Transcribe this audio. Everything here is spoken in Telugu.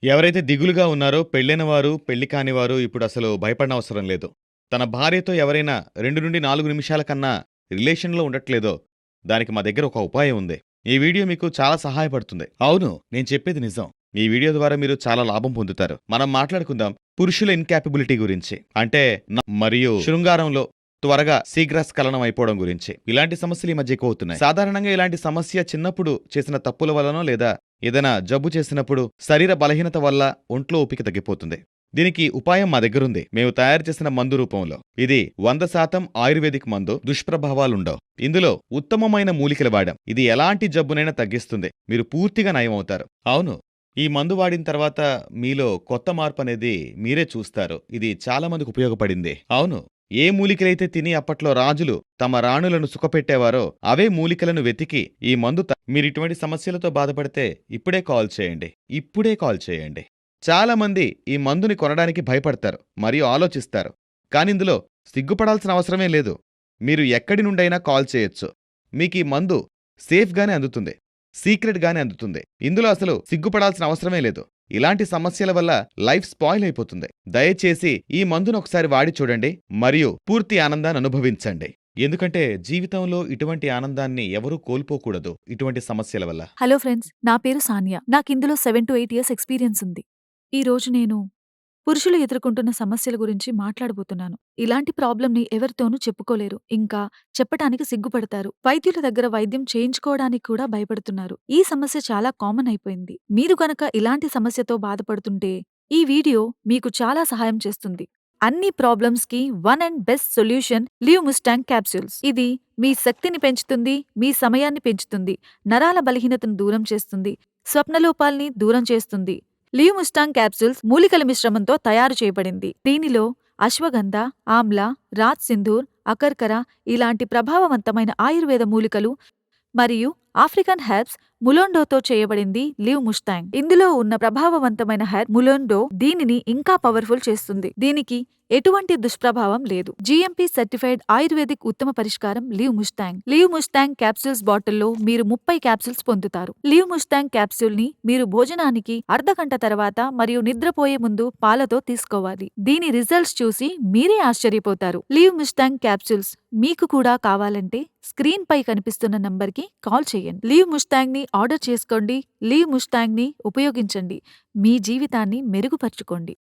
ఎవరైతే దిగులుగా ఉన్నారో పెళ్ళైన వారు, పెళ్లి కాని వారు ఇప్పుడసలు భయపడనవసరం లేదు. తన భార్యతో ఎవరైనా 2-4 నిమిషాల కన్నా రిలేషన్‌లో ఉండట్లేదో, దానికి మా దగ్గర ఒక ఉపాయం ఉంది. ఈ వీడియో మీకు చాలా సహాయపడుతుంది. అవును, నేను చెప్పేది నిజం. ఈ వీడియో ద్వారా మీరు చాలా లాభం పొందుతారు. మనం మాట్లాడుకుందాం పురుషుల ఇన్‌కాపబిలిటీ గురించి. అంటే మరియు శృంగారంలో త్వరగా శీఘ్రస్ఖలనం అయిపోవడం గురించి. ఇలాంటి సమస్యలు ఈ మధ్య ఎక్కువవుతున్నాయి. సాధారణంగా ఇలాంటి సమస్య చిన్నప్పుడు చేసిన తప్పుల వల్లనో లేదా ఏదైనా జబ్బు చేసినప్పుడు శరీర బలహీనత వల్ల ఒంట్లో ఓపిక తగ్గిపోతుంది. దీనికి ఉపాయం మా దగ్గరుంది. మేము తయారు చేసిన మందు రూపంలో. ఇది 100% ఆయుర్వేదిక్ మందు. దుష్ప్రభావాలుండవు. ఇందులో ఉత్తమమైన మూలికలు వాడాం. ఇది ఎలాంటి జబ్బునైనా తగ్గిస్తుంది. మీరు పూర్తిగా నయమవుతారు. అవును, ఈ మందు వాడిన తర్వాత మీలో కొత్త మార్పనేది మీరే చూస్తారు. ఇది చాలా మందికి ఉపయోగపడింది. అవును, ఏ మూలికలైతే తిని అప్పట్లో రాజులు తమ రాణులను సుఖపెట్టేవారో అవే మూలికలను వెతికి ఈ మందు మీరిటువంటి సమస్యలతో బాధపడితే ఇప్పుడే కాల్ చేయండి. ఇప్పుడే కాల్ చేయండి. చాలా మంది ఈ మందుని కొనడానికి భయపడతారు మరియు ఆలోచిస్తారు. కానిందులో సిగ్గుపడాల్సిన అవసరమే లేదు. మీరు ఎక్కడి నుండైనా కాల్ చేయొచ్చు. మీకీ మందు సేఫ్‌గానే అందుతుంది. సీక్రెట్‌గానే అందుతుంది. ఇందులో అసలు సిగ్గుపడాల్సిన అవసరమే లేదు. ఇలాంటి సమస్యల వల్ల లైఫ్ స్పాయిల్ అయిపోతుంది. దయచేసి ఈ మందును ఒకసారి వాడి చూడండి మరియు పూర్తి ఆనందాన్ని అనుభవించండి. ఎందుకంటే జీవితంలో ఇటువంటి ఆనందాన్ని ఎవరూ కోల్పోకూడదు ఇటువంటి సమస్యల వల్ల. హలో ఫ్రెండ్స్, నా పేరు సానియా. నాకిందులో 7-8 ఇయర్స్ ఎక్స్‌పీరియన్స్ ఉంది. ఈరోజు నేను పురుషులు ఎదుర్కొంటున్న సమస్యల గురించి మాట్లాడబోతున్నాను. ఇలాంటి ప్రాబ్లమ్‌ని ఎవరితోనూ చెప్పుకోలేరు. ఇంకా చెప్పటానికి సిగ్గుపడతారు. వైద్యుల దగ్గర వైద్యం చేయించుకోవడానికి కూడా భయపడుతున్నారు. ఈ సమస్య చాలా కామన్ అయిపోయింది. మీరు గనక ఇలాంటి సమస్యతో బాధపడుతుంటే ఈ వీడియో మీకు చాలా సహాయం చేస్తుంది. అన్ని ప్రాబ్లమ్స్‌కి one and best solution Liv Mustang capsules. ఇది మీ శక్తిని పెంచుతుంది, మీ సమయాన్ని పెంచుతుంది, నరాల బలహీనతను దూరం చేస్తుంది, స్వప్నలోపాల్ని దూరం చేస్తుంది. లివ్ ముస్టాంగ్ క్యాప్సూల్స్ మూలికల మిశ్రమంతో తయారు చేయబడింది. దీనిలో అశ్వగంధ, ఆమ్ల, రాజ్ సింధూర్, అకర్కర ఇలాంటి ప్రభావవంతమైన ఆయుర్వేద మూలికలు మరియు ఆఫ్రికన్ హెర్బ్స్ ములోండోతో చేయబడింది లివ్ ముస్టాంగ్. ఇందులో ఉన్న ప్రభావవంతమైన హెర్బ్ ములోండో దీనిని ఇంకా పవర్ఫుల్ చేస్తుంది. దీనికి ఎటువంటి దుష్ప్రభావం లేదు. GMP సర్టిఫైడ్ ఆయుర్వేదిక్ ఉత్తమ పరిష్కారం live Mustang. Live Mustang capsules బాటిల్లో మీరు 30 క్యాప్సూల్స్ పొందుతారు. లివ్ ముస్టాంగ్ క్యాప్సూల్ ని మీరు భోజనానికి అర్ధగంట తర్వాత మరియు నిద్రపోయే ముందు పాలతో తీసుకోవాలి. దీని రిజల్ట్స్ చూసి మీరే ఆశ్చర్యపోతారు. లివ్ ముస్టాంగ్ క్యాప్సూల్స్ మీకు కూడా కావాలంటే స్క్రీన్ పై కనిపిస్తున్న నంబర్కి కాల్ చేయండి. లివ్ ముస్టాంగ్ ని ఆర్డర్ చేసుకోండి. లివ్ ముస్టాంగ్ ని ఉపయోగించండి. మీ జీవితాన్ని మెరుగుపరుచుకోండి.